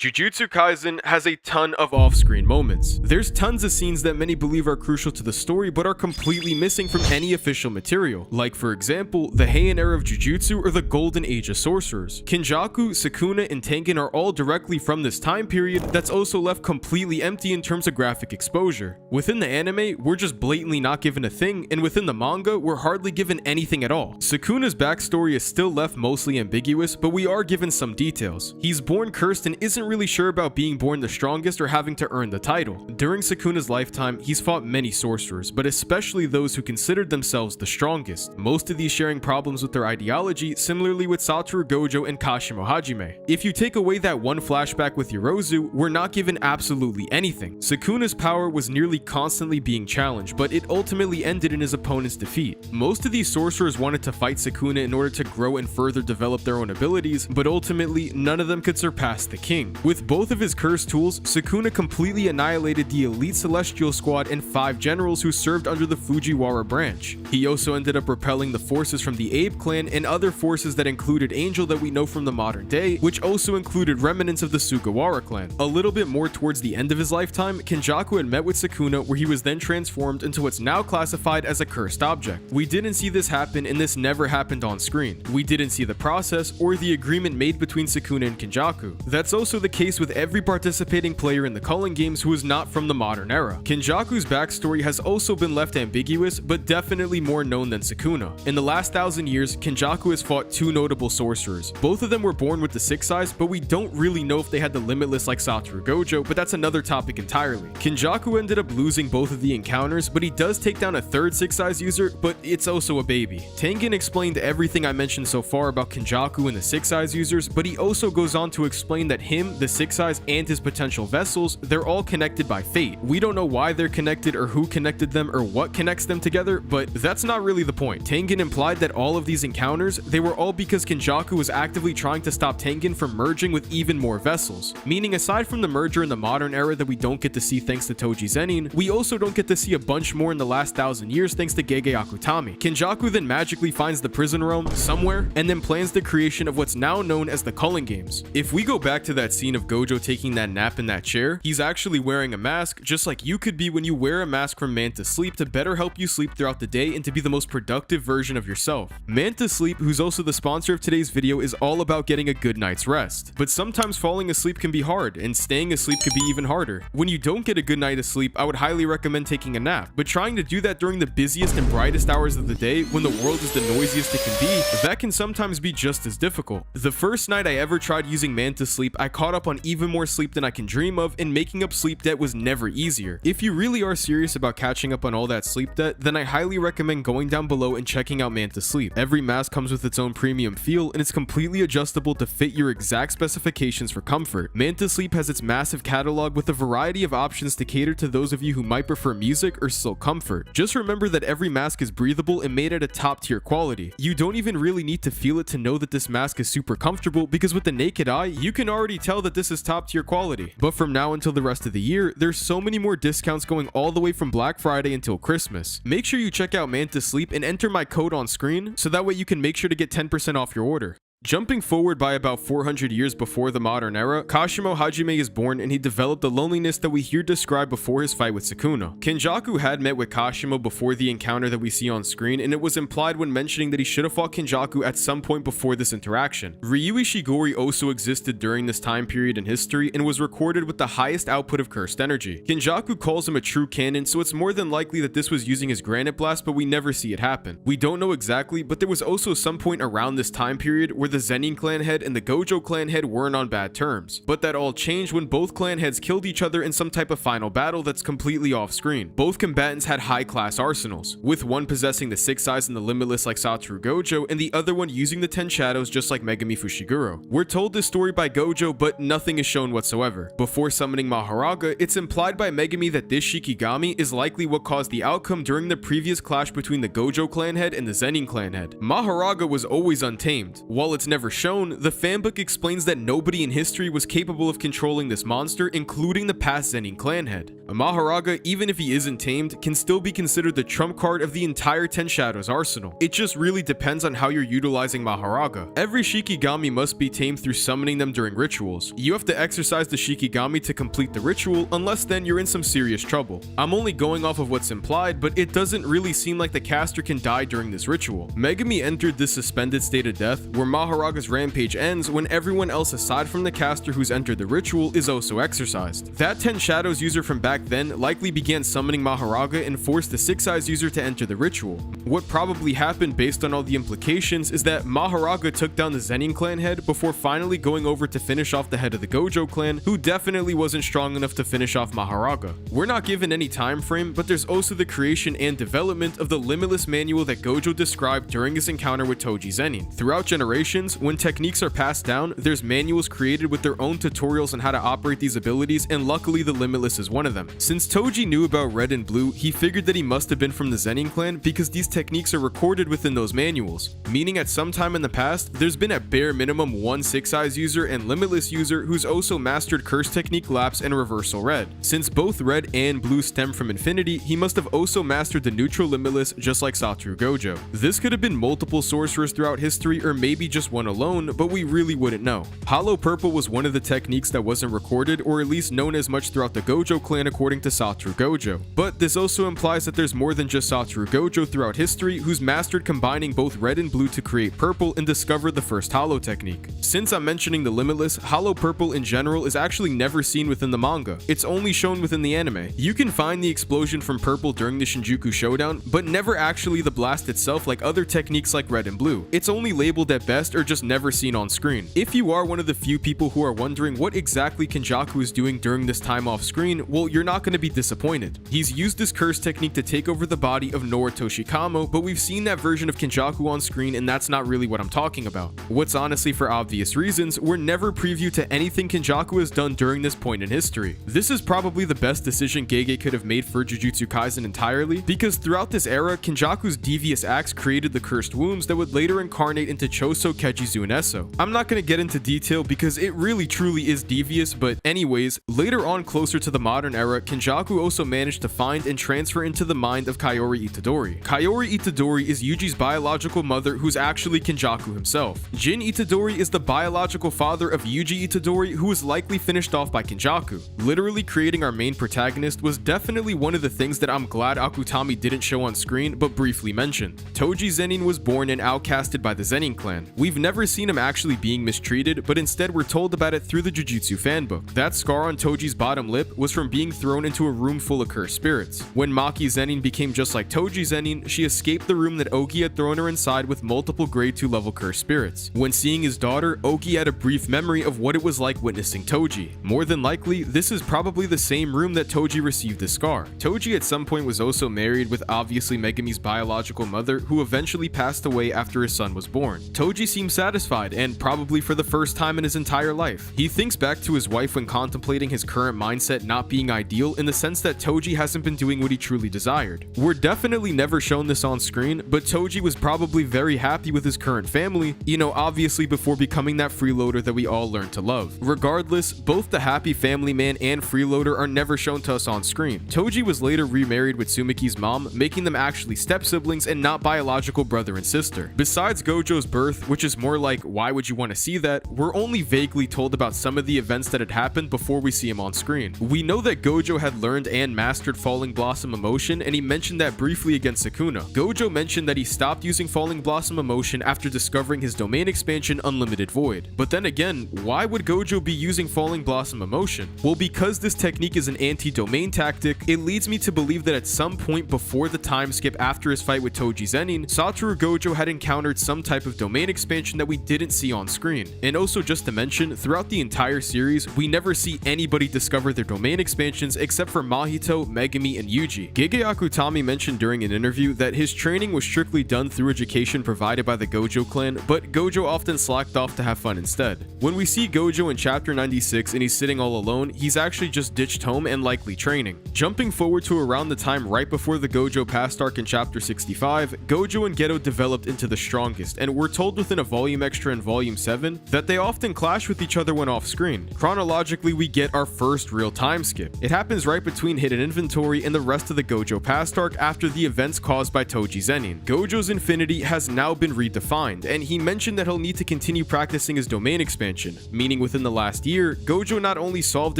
Jujutsu Kaisen has a ton of off-screen moments. There's tons of scenes that many believe are crucial to the story but are completely missing from any official material, like for example, the Heian era of Jujutsu or the Golden Age of Sorcerers. Kenjaku, Sukuna, and Tengen are all directly from this time period that's also left completely empty in terms of graphic exposure. Within the anime, we're just blatantly not given a thing, and within the manga, we're hardly given anything at all. Sukuna's backstory is still left mostly ambiguous, but we are given some details. He's born cursed and isn't really sure about being born the strongest or having to earn the title. During Sukuna's lifetime, he's fought many sorcerers, but especially those who considered themselves the strongest, most of these sharing problems with their ideology, similarly with Satoru Gojo and Kashimo Hajime. If you take away that one flashback with Yorozu, we're not given absolutely anything. Sukuna's power was nearly constantly being challenged, but it ultimately ended in his opponent's defeat. Most of these sorcerers wanted to fight Sukuna in order to grow and further develop their own abilities, but ultimately none of them could surpass the king. With both of his cursed tools, Sukuna completely annihilated the elite celestial squad and 5 generals who served under the Fujiwara branch. He also ended up repelling the forces from the Abe clan and other forces that included Angel that we know from the modern day, which also included remnants of the Sugawara clan. A little bit more towards the end of his lifetime, Kenjaku had met with Sukuna, where he was then transformed into what's now classified as a cursed object. We didn't see this happen, and this never happened on screen. We didn't see the process or the agreement made between Sukuna and Kenjaku. That's also the case with every participating player in the Culling games who is not from the modern era. Kenjaku's backstory has also been left ambiguous, but definitely more known than Sukuna. In the last 1,000 years, Kenjaku has fought 2 notable sorcerers. Both of them were born with the 6 eyes, but we don't really know if they had the limitless like Satoru Gojo, but that's another topic entirely. Kenjaku ended up losing both of the encounters, but he does take down a 3rd 6 eyes user, but it's also a baby. Tengen explained everything I mentioned so far about Kenjaku and the 6 eyes users, but he also goes on to explain that him, the 6 eyes, and his potential vessels, they're all connected by fate. We don't know why they're connected or who connected them or what connects them together, but that's not really the point. Tengen implied that all of these encounters, they were all because Kenjaku was actively trying to stop Tengen from merging with even more vessels. Meaning aside from the merger in the modern era that we don't get to see thanks to Toji Zenin, we also don't get to see a bunch more in the last 1,000 years thanks to Gege Akutami. Kenjaku then magically finds the prison realm somewhere and then plans the creation of what's now known as the Culling games. If we go back to that scene of Gojo taking that nap in that chair, he's actually wearing a mask just like you could be when you wear a mask from Manta Sleep to better help you sleep throughout the day and to be the most productive version of yourself. Manta Sleep, who's also the sponsor of today's video, is all about getting a good night's rest. But sometimes falling asleep can be hard, and staying asleep could be even harder. When you don't get a good night of sleep, I would highly recommend taking a nap, but trying to do that during the busiest and brightest hours of the day when the world is the noisiest it can be, that can sometimes be just as difficult. The first night I ever tried using Manta Sleep, I caught up on even more sleep than I can dream of, and making up sleep debt was never easier. If you really are serious about catching up on all that sleep debt, then I highly recommend going down below and checking out Manta Sleep. Every mask comes with its own premium feel, and it's completely adjustable to fit your exact specifications for comfort. Manta Sleep has its massive catalog with a variety of options to cater to those of you who might prefer music or still comfort. Just remember that every mask is breathable and made at a top tier quality. You don't even really need to feel it to know that this mask is super comfortable, because with the naked eye, you can already tell that this is top tier quality. But from now until the rest of the year, there's so many more discounts going all the way from Black Friday until Christmas. Make sure you check out Manta Sleep and enter my code on screen so that way you can make sure to get 10% off your order. Jumping forward by about 400 years before the modern era, Kashimo Hajime is born and he developed the loneliness that we hear described before his fight with Sukuna. Kenjaku had met with Kashimo before the encounter that we see on screen, and it was implied when mentioning that he should have fought Kenjaku at some point before this interaction. Ryui Shigori also existed during this time period in history and was recorded with the highest output of cursed energy. Kenjaku calls him a true canon, so it's more than likely that this was using his Granite Blast, but we never see it happen. We don't know exactly, but there was also some point around this time period where the Zenin clan head and the Gojo clan head weren't on bad terms, but that all changed when both clan heads killed each other in some type of final battle that's completely off screen. Both combatants had high class arsenals, with one possessing the 6 eyes and the limitless like Satoru Gojo, and the other one using the 10 shadows just like Megami Fushiguro. We're told this story by Gojo, but nothing is shown whatsoever. Before summoning Maharaga, it's implied by Megami that this Shikigami is likely what caused the outcome during the previous clash between the Gojo clan head and the Zenin clan head. Maharaga was always untamed. While it's it's never shown, the fanbook explains that nobody in history was capable of controlling this monster, including the past Zenin clan head. A Maharaga, even if he isn't tamed, can still be considered the trump card of the entire Ten Shadows arsenal. It just really depends on how you're utilizing Maharaga. Every Shikigami must be tamed through summoning them during rituals. You have to exercise the Shikigami to complete the ritual, unless then you're in some serious trouble. I'm only going off of what's implied, but it doesn't really seem like the caster can die during this ritual. Megami entered this suspended state of death, where Maharaga's rampage ends when everyone else aside from the caster who's entered the ritual is also exercised. That Ten Shadows user from back then likely began summoning Maharaga and forced the Six Eyes user to enter the ritual. What probably happened based on all the implications is that Maharaga took down the Zenin clan head before finally going over to finish off the head of the Gojo clan, who definitely wasn't strong enough to finish off Maharaga. We're not given any time frame, but there's also the creation and development of the limitless manual that Gojo described during his encounter with Toji Zenin. Throughout generations, when techniques are passed down, there's manuals created with their own tutorials on how to operate these abilities, and luckily the Limitless is one of them. Since Toji knew about Red and Blue, he figured that he must have been from the Zenin clan because these techniques are recorded within those manuals, meaning at some time in the past, there's been at bare minimum one Six Eyes user and Limitless user who's also mastered Curse Technique Lapse and Reversal Red. Since both Red and Blue stem from Infinity, he must have also mastered the neutral Limitless just like Satoru Gojo. This could have been multiple sorcerers throughout history or maybe just one alone, but we really wouldn't know. Hollow Purple was one of the techniques that wasn't recorded or at least known as much throughout the Gojo clan according to Satoru Gojo. But this also implies that there's more than just Satoru Gojo throughout history who's mastered combining both Red and Blue to create Purple and discovered the first Hollow technique. Since I'm mentioning the Limitless, Hollow Purple in general is actually never seen within the manga. It's only shown within the anime. You can find the explosion from Purple during the Shinjuku Showdown, but never actually the blast itself like other techniques like Red and Blue. It's only labeled at best or just never seen on screen. If you are one of the few people who are wondering what exactly Kenjaku is doing during this time off screen, well, you're not going to be disappointed. He's used this curse technique to take over the body of Naruto Shikamo, but we've seen that version of Kenjaku on screen and that's not really what I'm talking about. What's honestly for obvious reasons, we're never preview to anything Kenjaku has done during this point in history. This is probably the best decision Gege could have made for Jujutsu Kaisen entirely, because throughout this era, Kenjaku's devious acts created the cursed wounds that would later incarnate into Choso Kejizu and Eso. I'm not going to get into detail because it really truly is devious, but anyways, later on closer to the modern era, Kenjaku also managed to find and transfer into the mind of Kaori Itadori. Kaori Itadori is Yuji's biological mother who's actually Kenjaku himself. Jin Itadori is the biological father of Yuji Itadori who was likely finished off by Kenjaku. Literally creating our main protagonist was definitely one of the things that I'm glad Akutami didn't show on screen but briefly mentioned. Toji Zenin was born and outcasted by the Zenin clan. We've never seen him actually being mistreated, but instead we're told about it through the Jujutsu fanbook. That scar on Toji's bottom lip was from being thrown into a room full of cursed spirits. When Maki Zenin became just like Toji Zenin, she escaped the room that Ogi had thrown her inside with multiple grade 2 level cursed spirits. When seeing his daughter, Ogi had a brief memory of what it was like witnessing Toji. More than likely, this is probably the same room that Toji received the scar. Toji at some point was also married with obviously Megami's biological mother, who eventually passed away after his son was born. Toji seems satisfied, and probably for the first time in his entire life. He thinks back to his wife when contemplating his current mindset not being ideal in the sense that Toji hasn't been doing what he truly desired. We're definitely never shown this on screen, but Toji was probably very happy with his current family, you know, obviously before becoming that freeloader that we all learned to love. Regardless, both the happy family man and freeloader are never shown to us on screen. Toji was later remarried with Sumiki's mom, making them actually step-siblings and not biological brother and sister. Besides Gojo's birth, which is more like why would you want to see that, we're only vaguely told about some of the events that had happened before we see him on screen. We know that Gojo had learned and mastered Falling Blossom Emotion, and he mentioned that briefly against Sukuna. Gojo mentioned that he stopped using Falling Blossom Emotion after discovering his domain expansion Unlimited Void. But then again, why would Gojo be using Falling Blossom Emotion? Well, because this technique is an anti-domain tactic, it leads me to believe that at some point before the time skip after his fight with Toji Zenin, Satoru Gojo had encountered some type of domain expansion that we didn't see on screen. And also just to mention, throughout the entire series, we never see anybody discover their domain expansions except for Mahito, Megami, and Yuji. Gege Akutami mentioned during an interview that his training was strictly done through education provided by the Gojo clan, but Gojo often slacked off to have fun instead. When we see Gojo in chapter 96 and he's sitting all alone, he's actually just ditched home and likely training. Jumping forward to around the time right before the Gojo past arc in chapter 65, Gojo and Geto developed into the strongest, and we're told within a Volume Extra and Volume 7 that they often clash with each other when off-screen. Chronologically, we get our first real time skip. It happens right between Hidden Inventory and the rest of the Gojo past arc after the events caused by Toji Zenin. Gojo's infinity has now been redefined, and he mentioned that he'll need to continue practicing his domain expansion, meaning within the last year, Gojo not only solved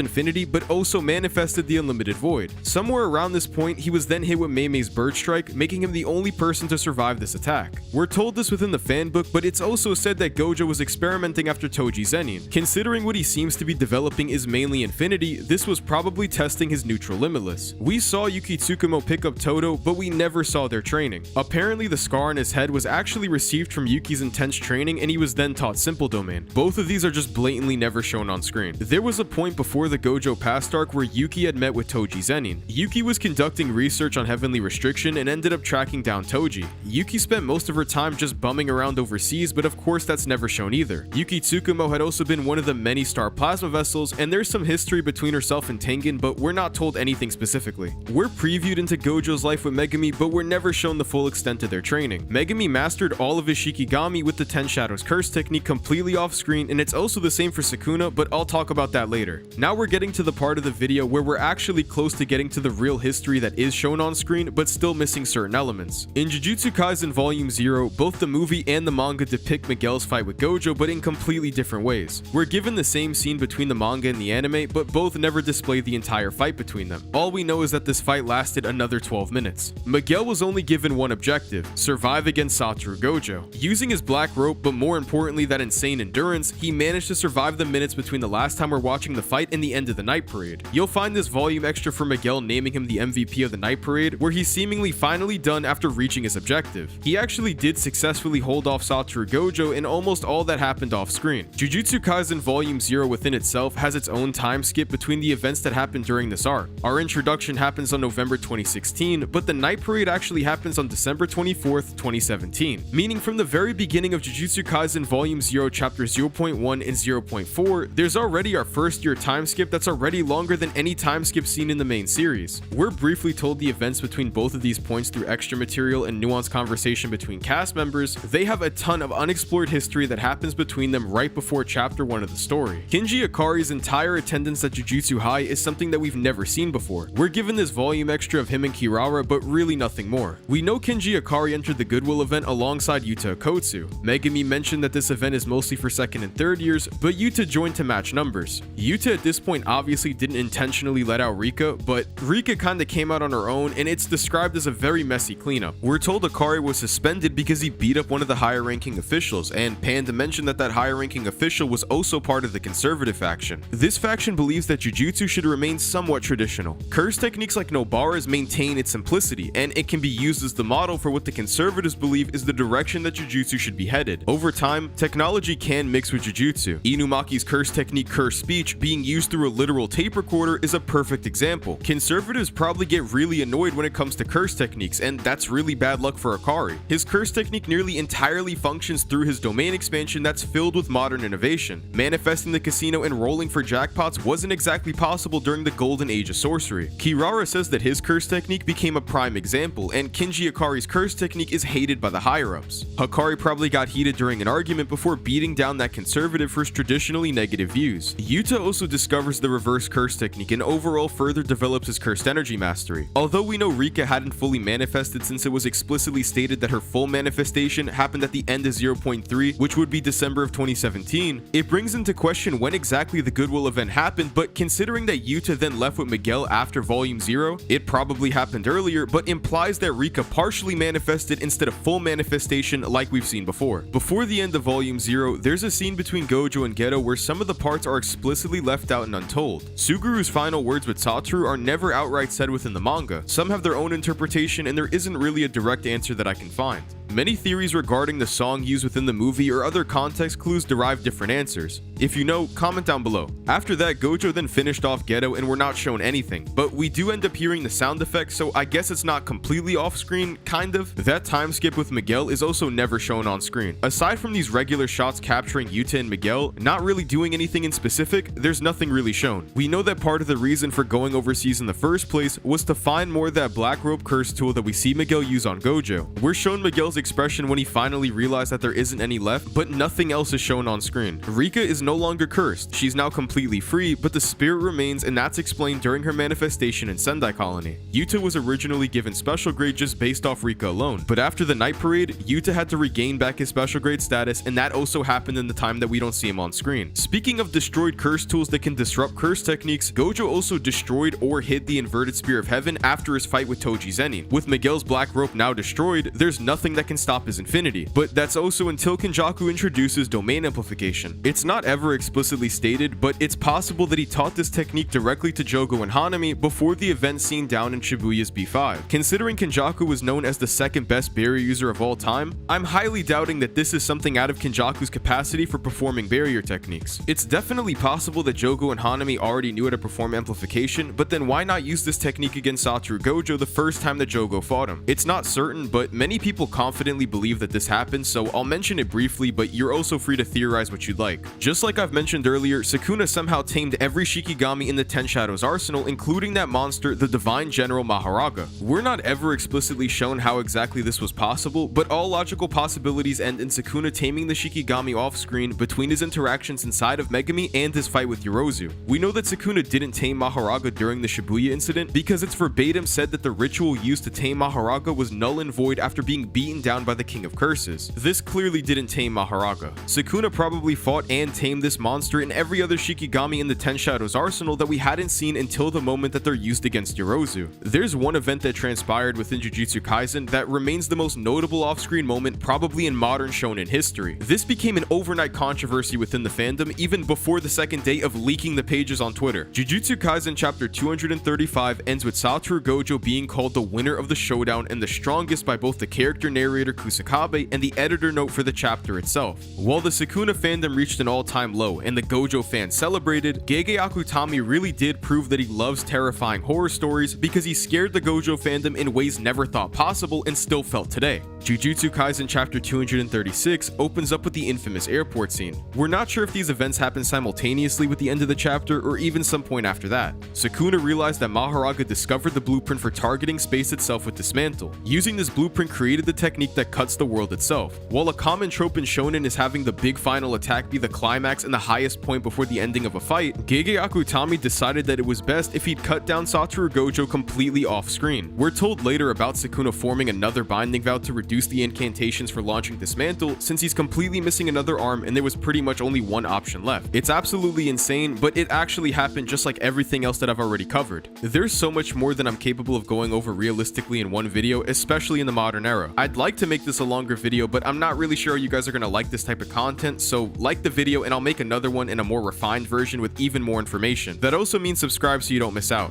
infinity but also manifested the unlimited void. Somewhere around this point, he was then hit with Mei's bird strike, making him the only person to survive this attack. We're told this within the fanbook, but it's also said that Gojo was experimenting after Toji Zenin. Considering what he seems to be developing is mainly infinity, this was probably testing his neutral limitless. We saw Yuki Tsukumo pick up Todo, but we never saw their training. Apparently the scar on his head was actually received from Yuki's intense training, and he was then taught simple domain. Both of these are just blatantly never shown on screen. There was a point before the Gojo past arc where Yuki had met with Toji Zenin. Yuki was conducting research on Heavenly Restriction and ended up tracking down Toji. Yuki spent most of her time just bumming around overseas, but of course that's never shown either. Yuki Tsukumo had also been one of the many star plasma vessels, and there's some history between herself and Tengen, but we're not told anything specifically. We're previewed into Gojo's life with Megumi, but we're never shown the full extent of their training. Megumi mastered all of his Shikigami with the Ten Shadows curse technique completely off screen, and it's also the same for Sukuna, but I'll talk about that later. Now we're getting to the part of the video where we're actually close to getting to the real history that is shown on screen, but still missing certain elements. In Jujutsu Kaisen Volume 0, both the movie and the manga depict Miguel's fight with Gojo, but in completely different ways. We're given the same scene between the manga and the anime, but both never display the entire fight between them. All we know is that this fight lasted another 12 minutes. Miguel was only given one objective: survive against Satoru Gojo. Using his black rope, but more importantly that insane endurance, he managed to survive the minutes between the last time we're watching the fight and the end of the night parade. You'll find this volume extra for Miguel naming him the MVP of the night parade, where he's seemingly finally done after reaching his objective. He actually did successfully hold off Satoru Gojo in almost all that happened off screen. Jujutsu Kaisen Volume 0 within itself has its own time skip between the events that happened during this arc. Our introduction happens on November 2016, but the night parade actually happens on December 24th, 2017. Meaning from the very beginning of Jujutsu Kaisen Volume 0 Chapter 0.1 and 0.4, there's already our first year time skip that's already longer than any time skip seen in the main series. We're briefly told the events between both of these points through extra material and nuanced conversation between cast members. They have a ton of unexplored history that happens between them right before Chapter 1 of the story. Kinji Akari's entire attendance at Jujutsu High is something that we've never seen before. We're given this volume extra of him and Kirara, but really nothing more. We know Kinji Akari entered the Goodwill event alongside Yuta Okotsu. Megumi mentioned that this event is mostly for second and third years, but Yuta joined to match numbers. Yuta at this point obviously didn't intentionally let out Rika, but Rika kinda came out on her own, and it's described as a very messy cleanup. We're told Akari was suspended because he beat up one of the higher ranking officials, and Panda mentioned that that higher ranking official was also part of the conservative faction. This faction believes that Jujutsu should remain somewhat traditional. Curse techniques like Nobara's maintain its simplicity, and it can be used as the model for what the conservatives believe is the direction that Jujutsu should be headed. Over time, technology can mix with Jujutsu. Inumaki's curse technique Curse Speech being used through a literal tape recorder is a perfect example. Conservatives probably get really annoyed when it comes to curse techniques, and that's really bad luck for Akari. His curse technique nearly entirely functions through his domain expansion that's filled with modern innovation. Manifesting the casino and rolling for jackpots wasn't exactly possible during the golden age of sorcery. Kirara says that his curse technique became a prime example, and Kinji Akari's curse technique is hated by the higher-ups. Akari probably got heated during an argument before beating down that conservative for his traditionally negative views. Yuta also discovers the reverse curse technique and overall further develops his cursed energy mastery. Although we know Rika hadn't fully manifested since it was explicitly stated that her full manifestation happened at the end of 0.3, which would be December of 2017, it brings into question when exactly the Goodwill event happened, but considering that Yuta then left with Miguel after Volume 0, it probably happened earlier, but implies that Rika partially manifested instead of full manifestation like we've seen before. Before the end of Volume 0, there's a scene between Gojo and Geto where some of the parts are explicitly left out and untold. Suguru's final words with Satoru are never outright said within the manga. Some have their own interpretation, and there isn't really a direct answer that I can find. Many theories regarding the song used within the movie or other context clues derive different answers. If you know, comment down below. After that, Gojo then finished off Geto and we're not shown anything, but we do end up hearing the sound effects, so I guess it's not completely off screen, kind of. That time skip with Miguel is also never shown on screen. Aside from these regular shots capturing Yuta and Miguel, not really doing anything in specific, there's nothing really shown. We know that part of the reason for going overseas in the first place was to find more of that black rope curse tool that we see Miguel use on Gojo. We're shown Miguel's expression when he finally realized that there isn't any left, but nothing else is shown on screen. Rika is no longer cursed, she's now completely free, but the spirit remains, and that's explained during her manifestation in Sendai Colony. Yuta was originally given special grade just based off Rika alone, but after the night parade, Yuta had to regain back his special grade status, and that also happened in the time that we don't see him on screen. Speaking of destroyed curse tools that can disrupt curse techniques, Gojo also destroyed or hid the inverted spear of heaven after his fight with Toji Zenin. With Miguel's black rope now destroyed, there's nothing that can stop his infinity, but that's also until Kenjaku introduces domain amplification. It's not ever explicitly stated, but it's possible that he taught this technique directly to Jogo and Hanami before the event seen down in Shibuya's B5. Considering Kenjaku was known as the second best barrier user of all time, I'm highly doubting that this is something out of Kenjaku's capacity for performing barrier techniques. It's definitely possible that Jogo and Hanami already knew how to perform amplification, but then why not use this technique against Satoru Gojo the first time that Jogo fought him? It's not certain, but many people confidently believe that this happened, so I'll mention it briefly, but you're also free to theorize what you'd like. Just like I've mentioned earlier, Sukuna somehow tamed every Shikigami in the Ten Shadows arsenal, including that monster, the Divine General Maharaga. We're not ever explicitly shown how exactly this was possible, but all logical possibilities end in Sukuna taming the Shikigami off-screen between his interactions inside of Megami and his fight with Yorozu. We know that Sukuna didn't tame Maharaga during the Shibuya incident because it's verbatim said that the ritual used to tame Maharaga was null and void after being beaten down by the King of Curses. This clearly didn't tame Maharaga. Sukuna probably fought and tamed this monster and every other Shikigami in the Ten Shadows arsenal that we hadn't seen until the moment that they're used against Yorozu. There's one event that transpired within Jujutsu Kaisen that remains the most notable off-screen moment probably in modern shonen history. This became an overnight controversy within the fandom even before the second day of leaking the pages on Twitter. Jujutsu Kaisen chapter 235 ends with Satoru Gojo being called the winner of the showdown and the strongest by both the character narrator Kusakabe and the editor note for the chapter itself. While the Sukuna fandom reached an all-time low and the Gojo fans celebrated, Gege Akutami really did prove that he loves terrifying horror stories because he scared the Gojo fandom in ways never thought possible and still felt today. Jujutsu Kaisen chapter 236 opens up with the infamous airport scene. We're not sure if these events happen simultaneously with the end of the chapter or even some point after that. Sukuna realized that Maharaga discovered the blueprint for targeting space itself with Dismantle. Using this blueprint created the technique that cuts the world itself. While a common trope in shonen is having the big final attack be the climax and the highest point before the ending of a fight, Gege Akutami decided that it was best if he'd cut down Satoru Gojo completely off screen. We're told later about Sukuna forming another binding vow to reduce the incantations for launching Dismantle since he's completely missing another arm and there was pretty much only one option left. It's absolutely insane, but it actually happened just like everything else that I've already covered. There's so much more than I'm capable of going over realistically in one video, especially in the modern era. I'd like to make this a longer video, but I'm not really sure you guys are gonna like this type of content, so like the video and I'll make another one in a more refined version with even more information. That also means subscribe so you don't miss out.